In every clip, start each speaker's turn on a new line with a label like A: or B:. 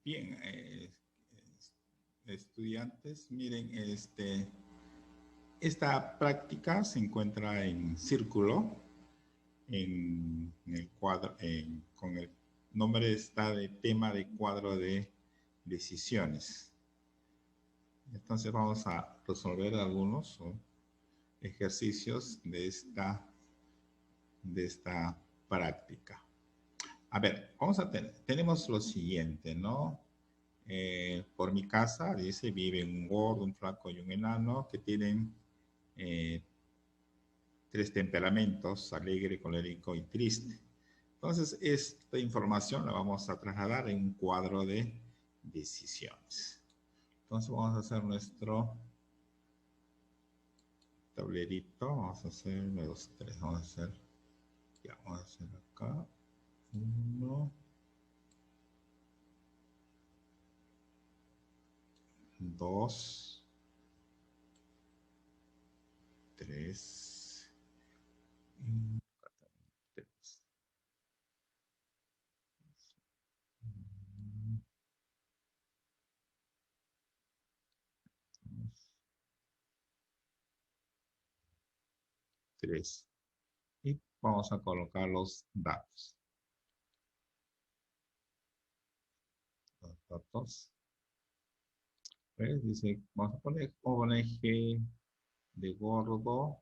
A: Bien, estudiantes, miren, esta práctica se encuentra en círculo, en el cuadro, con el nombre está de tema de cuadro de decisiones. Entonces vamos a resolver algunos ejercicios de esta práctica. A ver, vamos a tener, tenemos lo siguiente, ¿no? Por mi casa, dice, vive un gordo, un flaco y un enano que tienen eh, tres temperamentos, alegre, colérico y triste. Entonces, esta información la vamos a trasladar en un cuadro de decisiones. Entonces, vamos a hacer nuestro tablerito. Vamos a hacer 1, 2, 3. Vamos a hacer, ya, vamos a hacer acá. 1, 2, 3. 3. Y vamos a colocar los datos. Los datos. ¿Ves? Dice, vamos a poner G de gordo,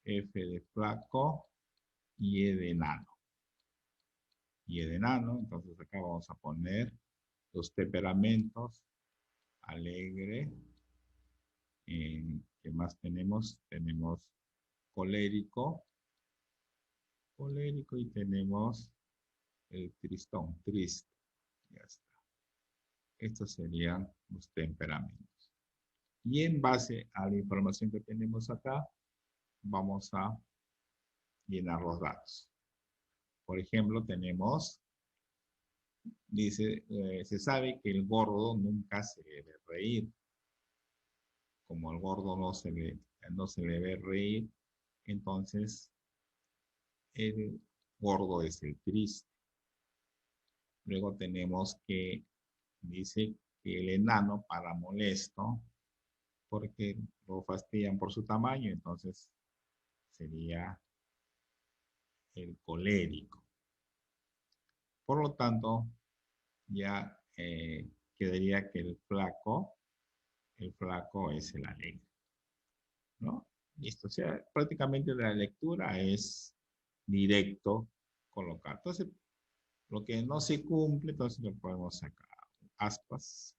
A: F de flaco y E de enano. Y E de enano, entonces acá vamos a poner los temperamentos, alegre. ¿Qué más tenemos? Tenemos colérico, colérico y tenemos el tristón, triste. Ya está. Estos serían los temperamentos. Y en base a la información que tenemos acá, vamos a llenar los datos. Por ejemplo, tenemos, dice, se sabe que el gordo nunca se debe reír. Como el gordo no se le debe reír, entonces el gordo es el triste. Luego tenemos que, dice que el enano para molesto, porque lo fastidian por su tamaño, entonces sería el colérico. Por lo tanto, ya quedaría que el flaco es el alegre, ¿no? Listo, o sea, prácticamente la lectura es directo colocar. Entonces, lo que no se cumple, entonces lo podemos sacar. Aspas,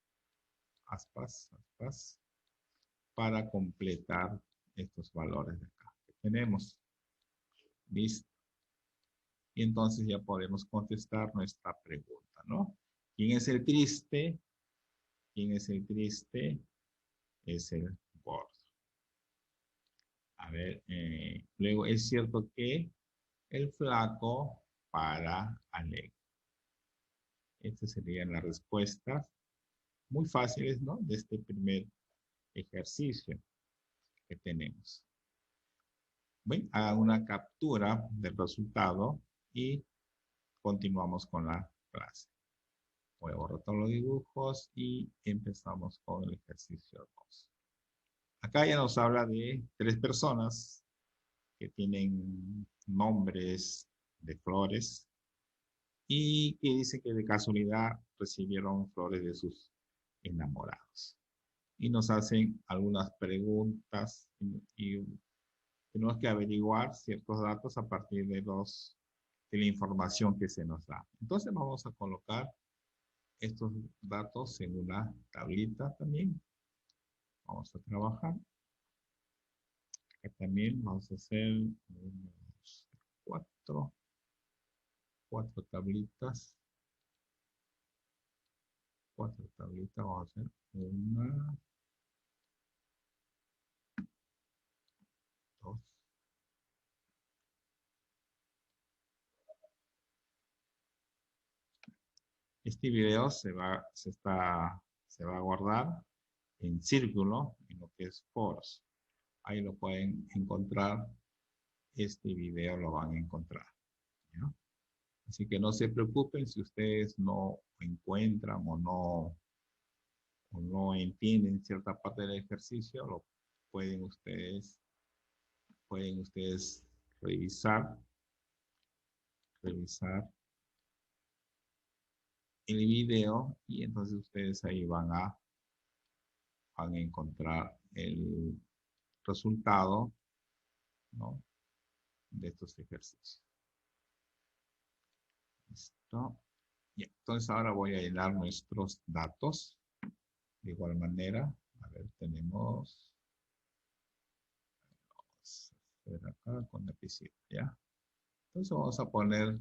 A: aspas, aspas, para completar estos valores de acá que tenemos. Listo. Y entonces ya podemos contestar nuestra pregunta, ¿no? ¿Quién es el triste? ¿Quién es el triste? Es el gordo. A ver, luego es cierto que el flaco para alegre. Estas serían las respuestas muy fáciles, ¿no? De este primer ejercicio que tenemos. Bueno, hagan una captura del resultado y continuamos con la clase. Voy a borrar todos los dibujos y empezamos con el ejercicio 2. Acá ya nos habla de tres personas que tienen nombres de flores y que dice que de casualidad recibieron flores de sus enamorados. Y nos hacen algunas preguntas y tenemos que averiguar ciertos datos a partir de la información que se nos da. Entonces vamos a colocar estos datos en una tablita también. Vamos a trabajar. Acá también vamos a hacer unos cuatro tablitas. Cuatro tablitas. Vamos a hacer una, dos. Este video se va a guardar en círculo, en lo que es foros. Ahí lo pueden encontrar. Este video lo van a encontrar, ¿no? Así que no se preocupen si ustedes no encuentran o no entienden cierta parte del ejercicio, lo pueden ustedes, pueden ustedes revisar, revisar el video y entonces ustedes ahí van a encontrar el resultado, ¿no?, de estos ejercicios. Listo. Y entonces ahora voy a llenar nuestros datos. De igual manera, a ver, tenemos, vamos a hacer acá con lapicito, ¿ya? Entonces vamos a poner,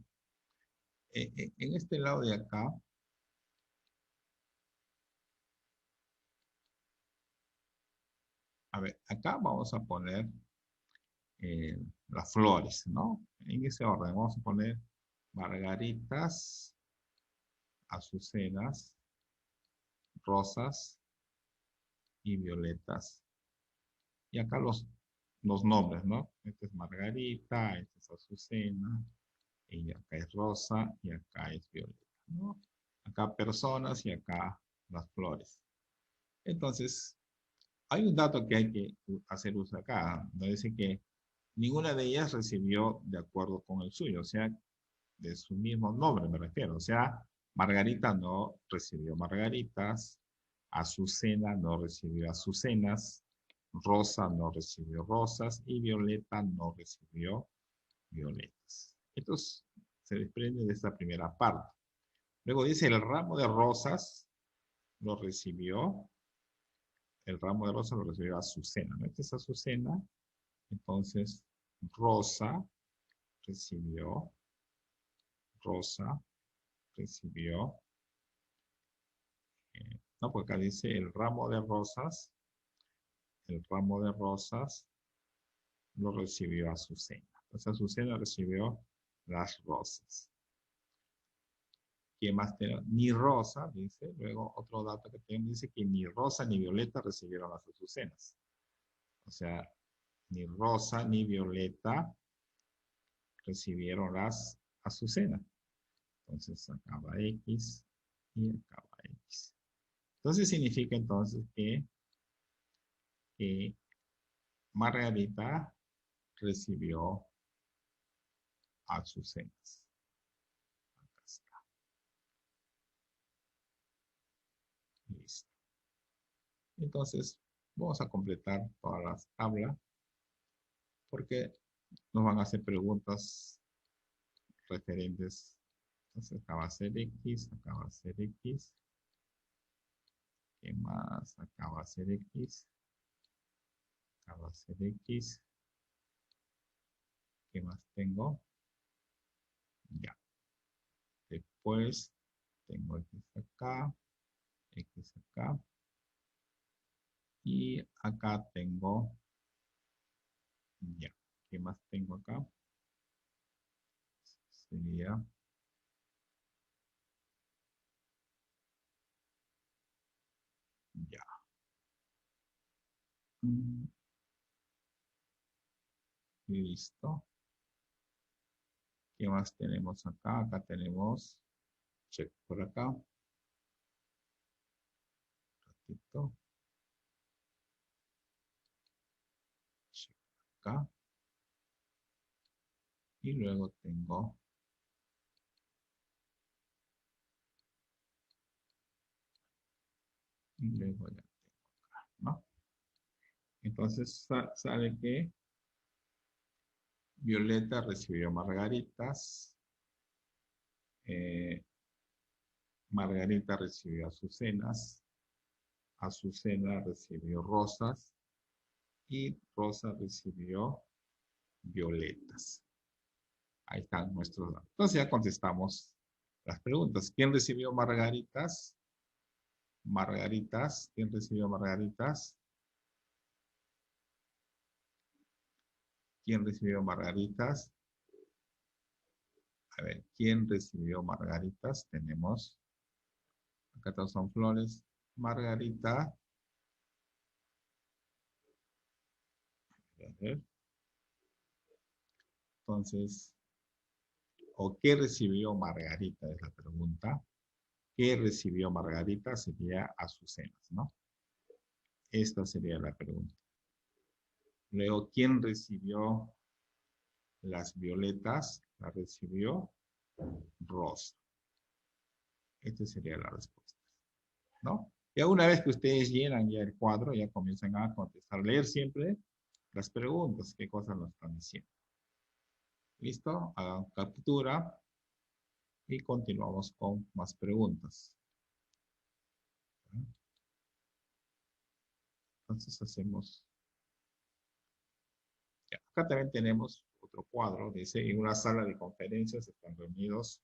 A: en este lado de acá, a ver, acá vamos a poner las flores, ¿no? En ese orden vamos a poner margaritas, azucenas, rosas y violetas. Y acá los nombres, ¿no? Esta es margarita, esta es azucena, y acá es rosa y acá es violeta, ¿no? Acá personas y acá las flores. Entonces, hay un dato que hay que hacer uso acá, donde dice que ninguna de ellas recibió de acuerdo con el suyo, o sea, de su mismo nombre me refiero. O sea, Margarita no recibió margaritas, Azucena no recibió azucenas, Rosa no recibió rosas y Violeta no recibió violetas. Esto se desprende de esta primera parte. Luego dice, el ramo de rosas lo recibió, el ramo de rosas lo recibió Azucena, ¿no? Esta es Azucena, entonces Rosa recibió, Rosa recibió, no, porque acá dice el ramo de rosas lo recibió Azucena. Entonces Azucena recibió las rosas. ¿Quién más tiene? Ni Rosa, dice. Luego otro dato que tiene dice que ni Rosa ni Violeta recibieron las Azucenas. O sea, ni Rosa ni Violeta recibieron las Azucenas. Entonces acaba X y acaba X. Entonces significa entonces que Margarita recibió azucenas. Acá está. Listo. Entonces, vamos a completar todas las tablas porque nos van a hacer preguntas referentes. Entonces, acá va a ser X, acá va a ser X. ¿Qué más? Acá va a ser X. Acá va a ser X. ¿Qué más tengo? Ya. Después tengo X acá, X acá. Y acá tengo, ya. ¿Qué más tengo acá? Sería, ya. Mm, Listo. ¿Qué más tenemos acá? Acá tenemos, check por acá. Un ratito. Check acá. Y luego tengo, y luego ya tengo acá, ¿no? Entonces sale que Violeta recibió margaritas, eh, Margarita recibió azucenas, Azucena recibió rosas y Rosa recibió violetas. Ahí están nuestros datos. Entonces ya contestamos las preguntas. ¿Quién recibió margaritas? Margaritas. ¿Quién recibió margaritas? ¿Quién recibió margaritas? A ver, ¿quién recibió margaritas? Tenemos, acá todos son flores. Margarita. A ver. Entonces, o qué recibió Margarita, es la pregunta. ¿Qué recibió Margarita? Sería Azucenas, ¿no? Esta sería la pregunta. Luego, ¿quién recibió las violetas? La recibió Rosa. Esta sería la respuesta, ¿no? Ya una vez que ustedes llenan ya el cuadro, ya comienzan a contestar. Leer siempre las preguntas, qué cosas nos están diciendo. ¿Listo? Hagan captura y continuamos con más preguntas. Entonces hacemos... Ya. Acá también tenemos otro cuadro. Dice, en una sala de conferencias están reunidos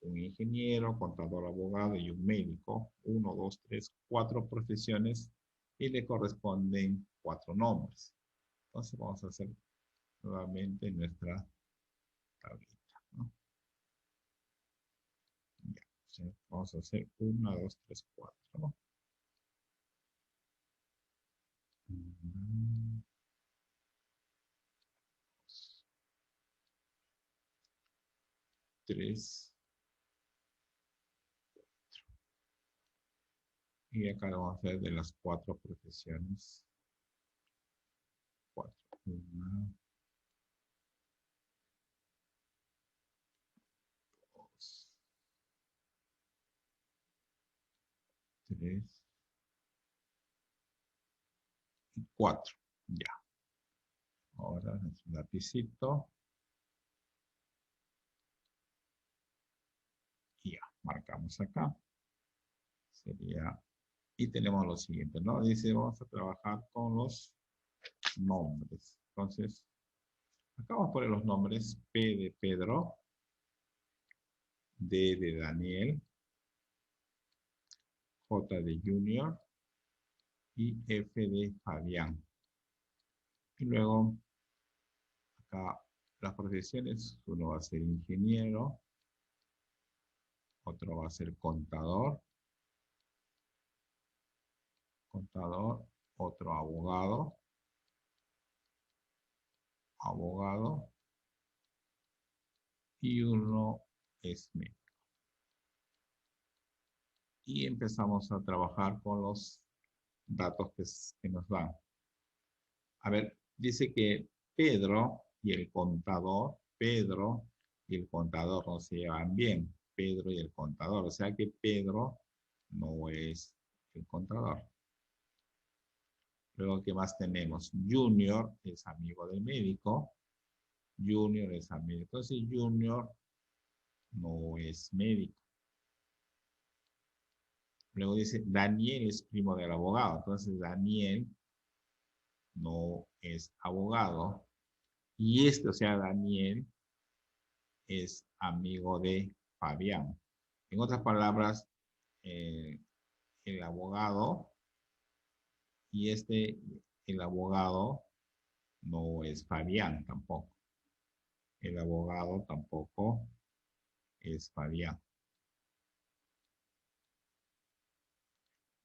A: un ingeniero, contador, abogado y un médico. 1, 2, 3, 4 profesiones y le corresponden 4 nombres. Entonces vamos a hacer nuevamente nuestra tablita, ¿no? Ya, o sea, vamos a hacer 1, 2, 3, 4, ¿no? 3, y acá vamos a hacer de las 4 profesiones. 4, 1, 2, 3, 4. Ya. Ahora es un lapicito. Y ya, marcamos acá. Sería, y tenemos lo siguiente, ¿no? Dice, vamos a trabajar con los nombres. Entonces, acá vamos a poner los nombres: P de Pedro, D de Daniel, J de Junior y F de Fabián. Y luego, acá las profesiones, uno va a ser ingeniero, otro va a ser contador, otro abogado, y uno es médico. Y empezamos a trabajar con los datos que nos dan. A ver, dice que Pedro y el contador no se llevan bien. Pedro y el contador. O sea que Pedro no es el contador. Luego, ¿qué más tenemos? Junior es amigo del médico. Junior es amigo. Entonces, Junior no es médico. Luego dice, Daniel es primo del abogado. Entonces, Daniel no es abogado. Y o sea, Daniel es amigo de Fabián. En otras palabras, el abogado y el abogado no es Fabián tampoco. El abogado tampoco es Fabián.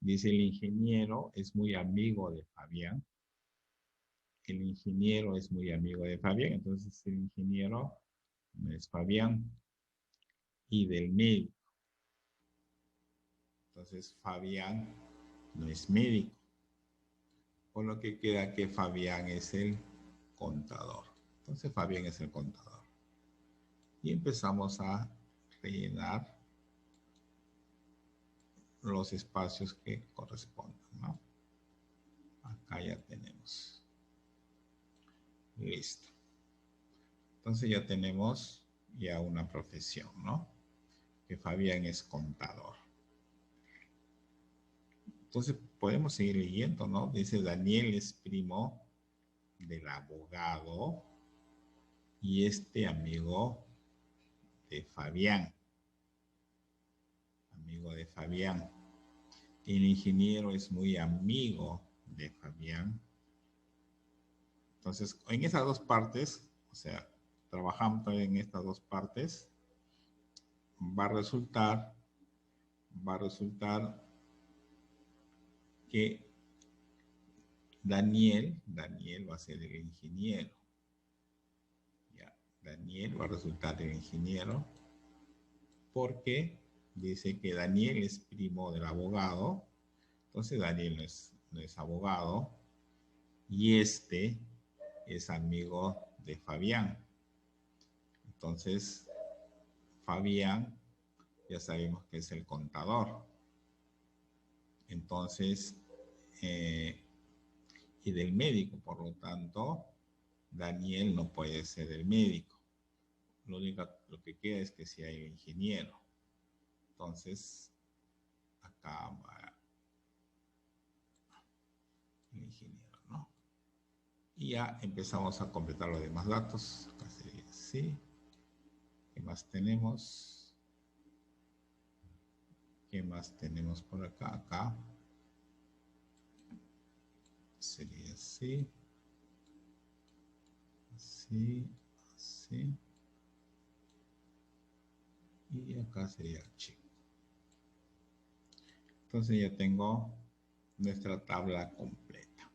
A: Dice, el ingeniero es muy amigo de Fabián. El ingeniero es muy amigo de Fabián, entonces el ingeniero no es Fabián. Y del médico. Entonces Fabián no es médico. Por lo que queda que Fabián es el contador. Entonces Fabián es el contador. Y empezamos a rellenar los espacios que correspondan, ¿no? Acá ya tenemos. Listo. Entonces ya tenemos ya una profesión, ¿no? Que Fabián es contador. Entonces podemos seguir leyendo, ¿no? Dice, Daniel es primo del abogado y amigo de Fabián. Amigo de Fabián. El ingeniero es muy amigo de Fabián. Entonces, en esas dos partes, o sea, trabajando en estas dos partes, va a resultar que Daniel va a ser el ingeniero. Ya. Daniel va a resultar el ingeniero porque dice que Daniel es primo del abogado. Entonces Daniel no es abogado y este es amigo de Fabián. Entonces Fabián ya sabemos que es el contador. Entonces, y del médico, por lo tanto, Daniel no puede ser el médico. Lo que queda es que sea el ingeniero. Entonces, acá va el ingeniero, ¿no? Y ya empezamos a completar los demás datos. Acá sería así. ¿Qué más tenemos? ¿Qué más tenemos por acá? Acá sería así. Así, así. Y acá sería chico. Entonces ya tengo nuestra tabla completa.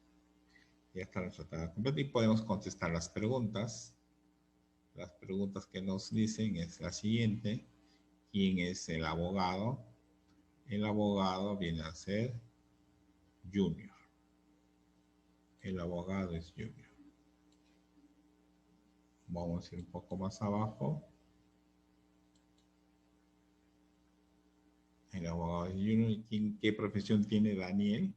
A: Ya está nuestra tabla completa y podemos contestar las preguntas. Las preguntas que nos dicen es la siguiente. ¿Quién es el abogado? El abogado viene a ser Junior. El abogado es Junior. Vamos a ir un poco más abajo. El abogado es Junior. ¿Qué profesión tiene Daniel?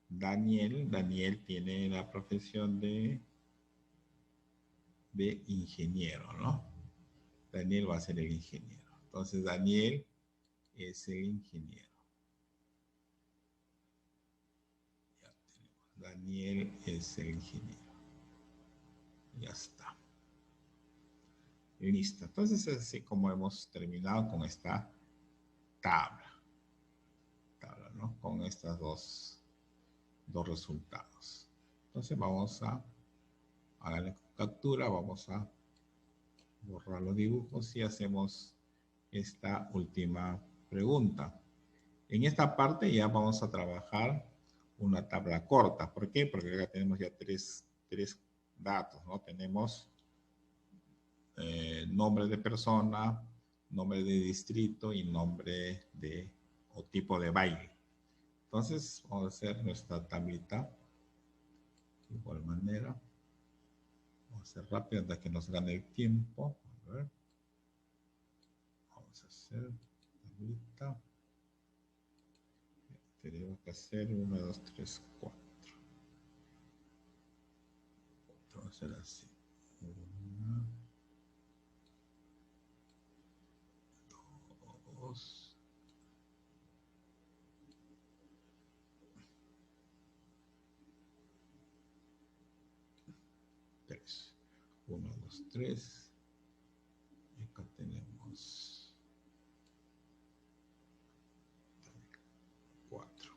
A: Daniel tiene la profesión de ingeniero, ¿no? Daniel va a ser el ingeniero. Entonces, Daniel es el ingeniero. Ya tenemos. Daniel es el ingeniero. Ya está. Listo. Entonces, así como hemos terminado con esta tabla, ¿no? Con estos dos resultados. Entonces, vamos a darle captura, vamos a borrar los dibujos y hacemos esta última pregunta. En esta parte ya vamos a trabajar una tabla corta. ¿Por qué? Porque acá tenemos ya tres datos, ¿no? Tenemos nombre de persona, nombre de distrito y nombre o tipo de baile. Entonces, vamos a hacer nuestra tablita de igual manera. Vamos a hacer rápido antes que nos gane el tiempo. A ver. Vamos a hacer tablita. Tenemos que hacer 1, 2, 3, 4. Vamos a hacer así. 1, 2. 3. 1, 2, 3. Y acá tenemos 4.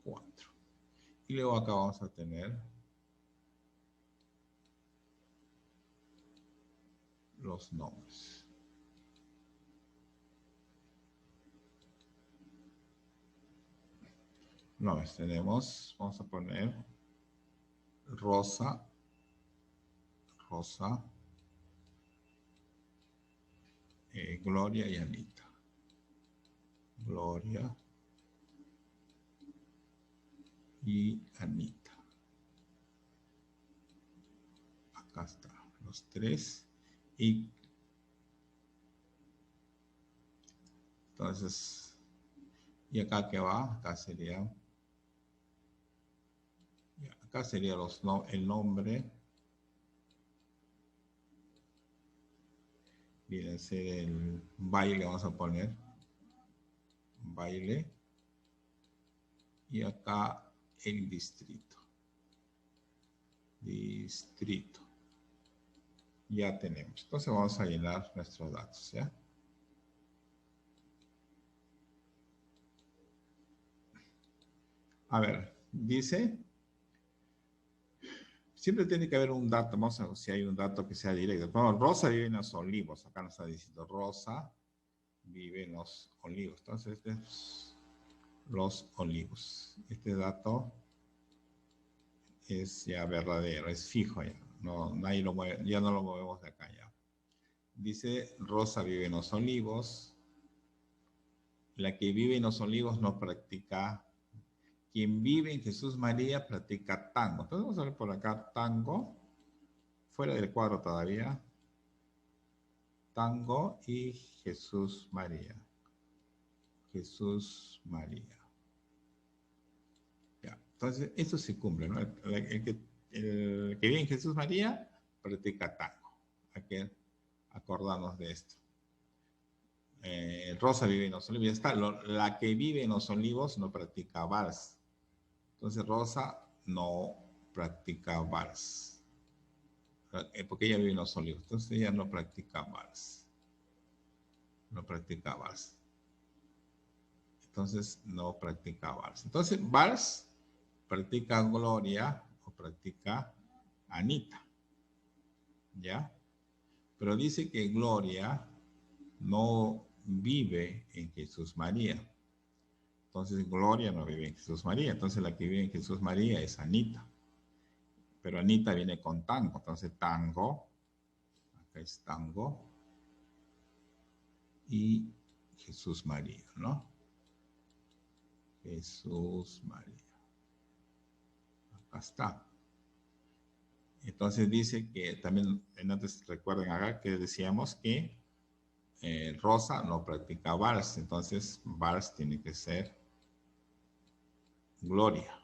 A: 4. Y luego acá vamos a tener los nombres. Nombres tenemos, vamos a poner Rosa, Gloria y Anita. Gloria y Anita. Acá están los tres. Y entonces, ¿y acá qué va? Acá sería, el nombre. Viene a ser el baile, vamos a poner. Baile. Y acá el distrito. Distrito. Ya tenemos. Entonces vamos a llenar nuestros datos, ¿ya? A ver, dice, siempre tiene que haber un dato, vamos a ver si hay un dato que sea directo. Bueno, Rosa vive en los Olivos, acá nos está diciendo Rosa vive en los Olivos. Entonces, Los Olivos. Este dato es ya verdadero, es fijo ya. No, nadie lo mueve, ya no lo movemos de acá ya. Dice, Rosa vive en Los Olivos. La que vive en Los Olivos no practica. Quien vive en Jesús María practica tango. Entonces vamos a ver por acá tango. Fuera del cuadro todavía. Tango y Jesús María. Jesús María. Ya. Entonces, eso se cumple, ¿no? El que vive en Jesús María practica tango. Hay que acordarnos de esto. Rosa vive en Los Olivos. Está, la que vive en Los Olivos no practica vals. Entonces, Rosa no practica vals. Porque ella vive en Los Olivos. Entonces, ella no practica vals. No practica vals. Entonces, no practica vals. Entonces, vals practica Gloria o practica Anita. ¿Ya? Pero dice que Gloria no vive en Jesús María. Entonces Gloria no vive en Jesús María. Entonces la que vive en Jesús María es Anita. Pero Anita viene con tango. Entonces tango, acá es tango, y Jesús María, ¿no? Jesús María. Acá está. Entonces dice que también, antes recuerden acá que decíamos que Rosa no practica vals. Entonces vals tiene que ser Gloria.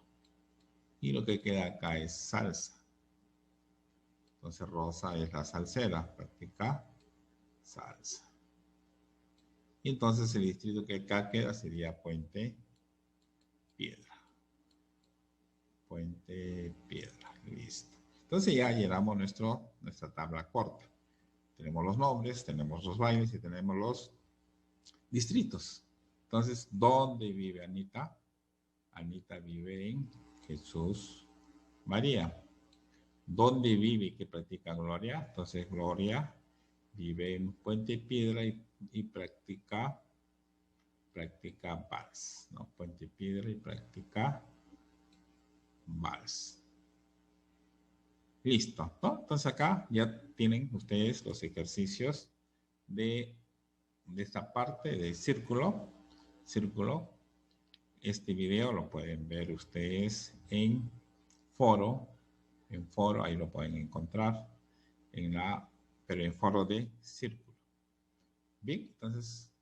A: Y lo que queda acá es salsa. Entonces Rosa es la salsera, practica salsa. Y entonces el distrito que acá queda sería Puente Piedra. Puente Piedra, listo. Entonces ya llenamos nuestra tabla corta. Tenemos los nombres, tenemos los bailes y tenemos los distritos. Entonces, ¿dónde vive Anita? Anita vive en Jesús María. ¿Dónde vive y que practica Gloria? Entonces, Gloria vive en Puente Piedra y practica vals, ¿no? Puente Piedra y practica vals. Listo, ¿no? Entonces acá ya tienen ustedes los ejercicios de esta parte de círculo. Este video lo pueden ver ustedes en foro, ahí lo pueden encontrar, pero en foro de círculo. Bien, entonces